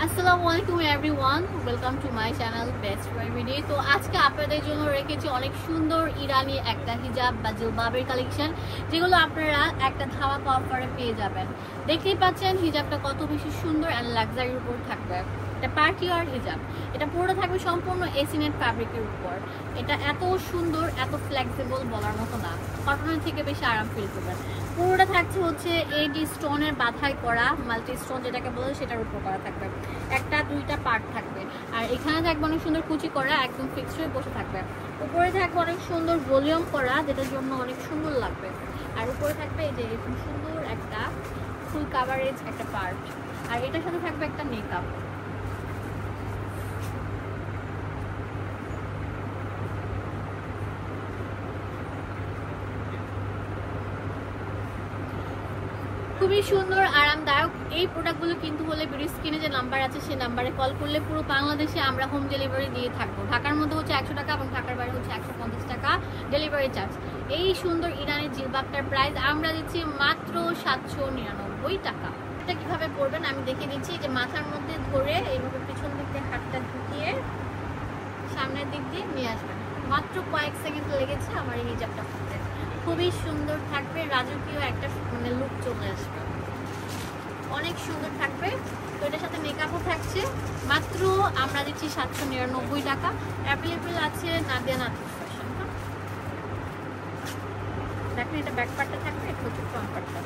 আসসালামু আলাইকুম everyone, welcome to my channel best remedy. তো আজকে আপনাদের জন্য রেখেছি অনেক সুন্দর ইরানি একটা হিজাব বা জিলবাবের কালেকশন, যেগুলো আপনারা একটা ধামাকা অফারে পেয়ে যাবেন। দেখতেই পাচ্ছেন হিজাবটা কত বেশি সুন্দর অ্যান্ড লাক্সারির উপর থাকবে। এটা পার্টি ওয়ার হিজাব, এটা পুরোটা থাকবে সম্পূর্ণ এসিনেট ফ্যাব্রিকের উপর। এটা এত সুন্দর, এত ফ্লেক্সিবল বলার মতো না, কটনের থেকে বেশি আরাম ফিল করবেন। পুরোটা থাকছে হচ্ছে এইটি স্টোনের বাধাই করা, মাল্টি স্টোন যেটাকে বলে সেটার উপর করা থাকবে। একটা দুইটা পার্ট থাকবে, আর এখানে থাকবে অনেক সুন্দর কুচি করা, একদম ফিক্সড হয়ে বসে থাকবে। উপরে থাকবে অনেক সুন্দর ভলিউম করা, যেটার জন্য অনেক সুন্দর লাগবে। আর উপরে থাকবে এই যে এরকম সুন্দর একটা ফুল কাভারেজ একটা পার্ট, আর এটার সাথে থাকবে একটা মেকআপ। খুবই সুন্দর আরামদায়ক এই প্রোডাক্টগুলো কিন্তু হলে ভিডিও স্ক্রিনে যে নাম্বার আছে সেই নাম্বারে কল করলে পুরো বাংলাদেশে আমরা হোম ডেলিভারি দিয়ে থাকবো। ঢাকার মধ্যে হচ্ছে 100 টাকা এবং ঢাকার বাইরে হচ্ছে 150 টাকা ডেলিভারি চার্জ। এই সুন্দর ইরানি জিলবাবটার প্রাইস আমরা দিচ্ছি মাত্র 799 টাকা। এটা কিভাবে পরবেন আমি দেখিয়ে দিচ্ছি। যে মাথার মধ্যে ধরে এইভাবে পিছন দিক দিয়ে হাতটা ঢুকিয়ে সামনের দিক দিয়ে নিয়ে আসবেন। মাত্র কয়েক সেকেন্ড লেগেছে আমার এই হিজাবটা পরতে। খুবই সুন্দর থাকবে, রাজকীয় একটা মানে লুক চলে আসবে, অনেক সুন্দর থাকবে। তো এটার সাথে মেকআপও থাকছে। মাত্র আমরা দিচ্ছি 799 টাকা। অ্যাভেলেবেল আছে নাদিয়া নাথিস ফ্যাশন। দেখেন এটা ব্যাক পার্টটা থাকবে, এটা হচ্ছে ফ্রন্ট পার্টটা।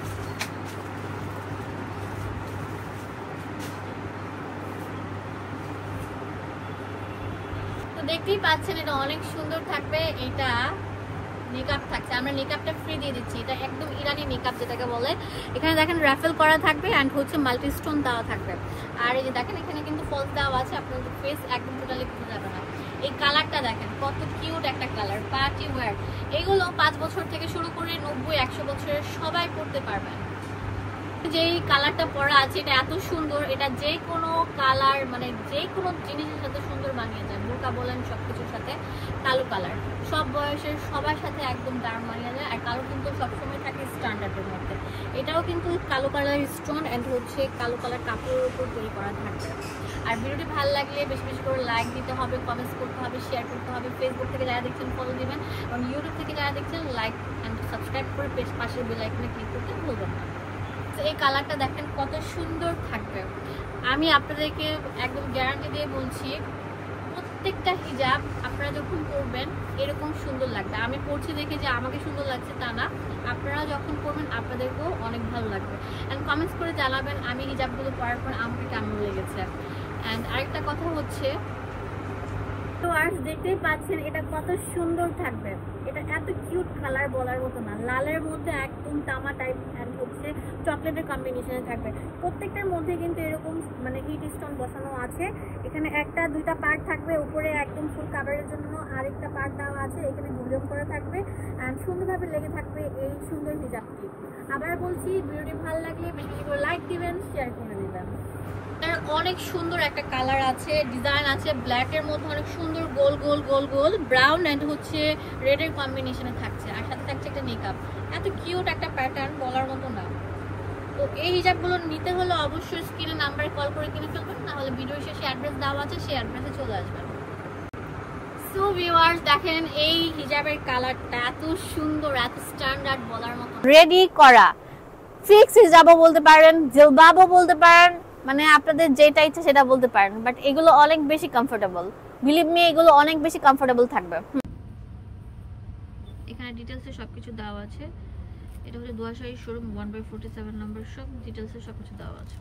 তো দেখতেই পাচ্ছেন এটা অনেক সুন্দর থাকবে। এটা মেকআপ থাকছে, আমরা মেকআপটা ফ্রি দিয়ে দিচ্ছি। এটা একদম ইরানি মেকআপ যেটাকে বলে। এখানে দেখেন রাফেল করা থাকবে অ্যান্ড হচ্ছে মাল্টি স্টোন দেওয়া থাকবে। আর এই যে দেখেন এখানে কিন্তু ফলস দেওয়া আছে, আপনার ফেস একদম টোটালি বোঝা যাবে না। এই কালারটা দেখেন কত কিউট একটা কালার, পার্টি ওয়্যার। এগুলো 5 বছর থেকে শুরু করে 90-100 বছরের সবাই পরতে পারবেন। যেই কালারটা পরা আছে এটা এত সুন্দর, এটা যে কোনো কালার মানে যে কোনো জিনিসের সাথে সুন্দর মানিয়ে যায়। বোরকা বলেন সবকিছুর সাথে। কালো কালার সব বয়সের সবার সাথে একদম দারুণ মানিয়ে যায়। আর কালো কিন্তু সবসময় থাকে স্ট্যান্ডার্ডের মধ্যে। এটাও কিন্তু কালো কালার স্টোন অ্যান্ড হচ্ছে কালো কালার কাপড়ের উপর তৈরি করা থাকবে। আর ভিডিওটি ভালো লাগলে বেশি বেশি করে লাইক দিতে হবে, কমেন্টস করতে হবে, শেয়ার করতে হবে। ফেসবুক থেকে যারা দেখছেন ফলো দিবেন, এবং ইউটিউব থেকে যারা দেখছেন লাইক অ্যান্ড সাবস্ক্রাইব করে পাশের বেল আইকনে ক্লিক করতে ভুলবেন না। এই কালারটা দেখেন কত সুন্দর থাকবে। আমি আপনাদেরকে একদম গ্যারান্টি দিয়ে বলছি, প্রত্যেকটা হিজাব আপনারা যখন পরবেন এরকম সুন্দর লাগবে। আমি পরছি দেখে যে আমাকে সুন্দর লাগছে তা না, আপনারা যখন পরবেন আপনাদেরকেও অনেক ভালো লাগবে। অ্যান্ড কমেন্টস করে জানাবেন আমি হিজাবগুলো পরার পর আমাকে কেমন লেগেছে। অ্যান্ড আরেকটা কথা হচ্ছে, তো আর দেখতেই পাচ্ছেন এটা কত সুন্দর থাকবে। এটা এত কিউট কালার বলার মতো না, লালের মধ্যে একদম তামা টাইপ অ্যান্ড হচ্ছে চকলেটের কম্বিনেশনে থাকবে। প্রত্যেকটার মধ্যে কিন্তু এরকম মানে হিট স্টোন বসানো আছে। এখানে একটা দুইটা পার্ট থাকবে, উপরে একদম ফুল কাভারের জন্য আরেকটা পার্ট দেওয়া আছে। এখানে ভলিউম করা থাকবে অ্যান্ড সুন্দরভাবে লেগে থাকবে এই সুন্দর হিজাবটি। আবার বলছি, ভিডিওটি ভালো লাগলে বেশি বেশি করে লাইক দিবেন, শেয়ার করে দিবেন। অনেক সুন্দর একটা কালার আছে, ডিজাইন আছে ব্ল্যাক এর মধ্যে অনেক সুন্দর গোল গোল গোল গোল ব্রাউন এন্ড হচ্ছে রেড এর কম্বিনেশনে থাকছে। আর সাথে থাকছে একটা মেকআপ। এত কিউট একটা প্যাটার্ন বলার মতো না। তো এই হিজাবগুলো নিতে হলে অবশ্যই স্ক্রিনে নাম্বারে কল করে কিনে ফেলবেন, না হলে ভিডিও শেষে অ্যাড্রেস দেওয়া আছে সেই অ্যাড্রেসে চলে আসবেন। সো ভিউয়ার্স দেখেন এই হিজাবের কালারটা এত সুন্দর, এত স্ট্যান্ডার্ড বলার মতো। রেডি করা ফিক্স হিজাবও বলতে পারেন, জিলবাবও বলতে পারেন, মানে আপনাদের যেটা ইচ্ছা সেটা বলতে পারেন। বাট এগুলো অনেক বেশি কমফোর্টেবল, বিলিভ মি এগুলো অনেক বেশি কমফোর্টেবল থাকবে। এখানে ডিটেইলসে সবকিছু দেওয়া আছে। এটা হচ্ছে দুয়াশাহী শোরুম 1/47 নম্বর শপ, ডিটেইলসে সবকিছু দেওয়া আছে।